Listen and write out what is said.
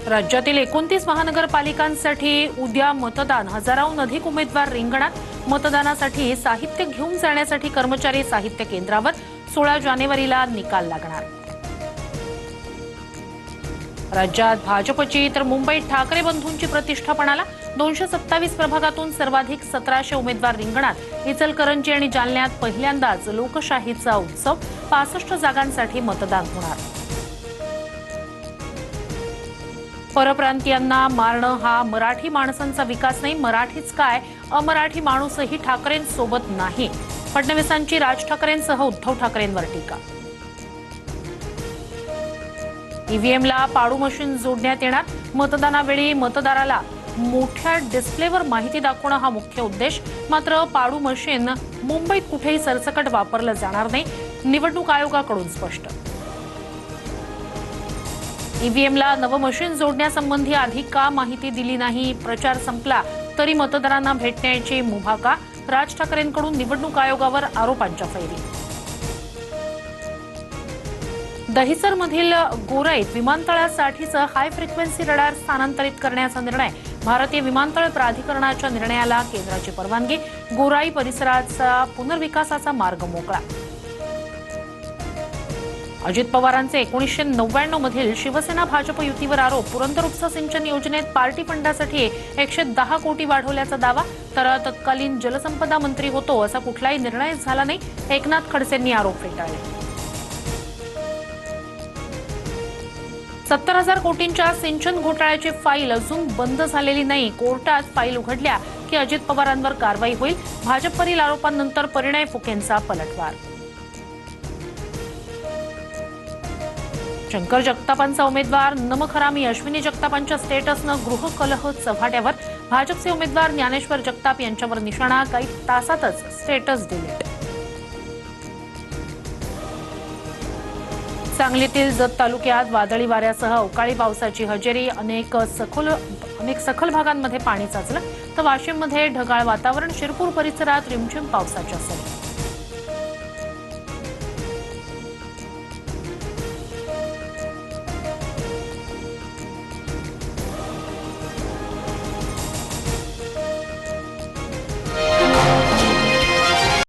राज्यातील 29 महानगरपालिकांसाठी उद्या मतदान. हजाराहून अधिक उमेदवार रिंगणात. मतदानासाठी साहित्य घेऊन जाण्यासाठी कर्मचारी साहित्य केंद्रावर. 16 जानेवारीला निकाल लागणार. राज्यात भाजपची तर मुंबईत ठाकरे बंधूंची प्रतिष्ठा पणाला. 227 प्रभागातून सर्वाधिक 1700 उमेदवार रिंगणात. इचलकरंजी आणि जालन्यात पहिल्यांदाच लोकशाहीचा उत्सव. 65 जागांसाठी मतदान होणार. परप्रांतीयांना मारणं हा मराठी माणसांचा विकास नाही. मराठीच काय, अमराठी माणूसही ठाकरेंसोबत नाही. फडणवीसांची राज ठाकरेंसह उद्धव ठाकरेंवर टीका. ईव्हीएमला पाडू मशीन जोडण्यात येणार. मतदानावेळी मतदाराला मोठ्या डिस्प्लेवर माहिती दाखवणं हा मुख्य उद्देश. मात्र पाडू मशीन मुंबईत कुठेही सरसकट वापरलं जाणार नाही. निवडणूक आयोगाकडून स्पष्ट. ईव्हीएमला नवं मशीन जोडण्यासंबंधी आधी का माहिती दिली नाही. प्रचार संपला तरी मतदारांना भेटण्याची मुभा का. राज ठाकरेंकडून निवडणूक आयोगावर आरोपांच्या फैरी. दहिसरमधील गोराईत विमानतळासाठीचं हाय फ्रिक्वेन्सी रडार स्थानांतरित करण्याचा निर्णय. भारतीय विमानतळ प्राधिकरणाच्या निर्णयाला केंद्राची परवानगी. गोराई परिसराचा पुनर्विकासाचा मार्ग मोकळा. अजित पवारांचे 1999 मधील शिवसेना भाजप युतीवर आरोप. पुरंदर उपसा सिंचन योजनेत पार्टी फंडासाठी 110 कोटी वाढवल्याचा दावा. तर तत्कालीन जलसंपदा मंत्री होतो असा कुठलाही निर्णय झाला नाही. एकनाथ खडसेंनी आरोप फेटाळले. 70,000 कोटींच्या सिंचन घोटाळ्याची फाईल अजून बंद झालेली नाही. कोर्टात फाईल उघडल्या की अजित पवारांवर कारवाई होईल. भाजपवरील आरोपांनंतर परिणय फुकेंचा पलटवार. शंकर जगतापांचा उमेदवार नमखरामी. अश्विनी जगतापांच्या स्टेटसनं गृहकलह चव्हाट्यावर. भाजपचे उमेदवार ज्ञानेश्वर जगताप यांच्यावर निशाणा. काही तासातच स्टेटस डिलीट. सांगलीतील जत तालुक्यात वादळी वाऱ्यासह अवकाळी पावसाची हजेरी. अनेक सखल भागांमध्ये पाणी साचलं. तर वाशिममध्ये ढगाळ वातावरण. शिरपूर परिसरात रिमझिम पावसाच्या सरी.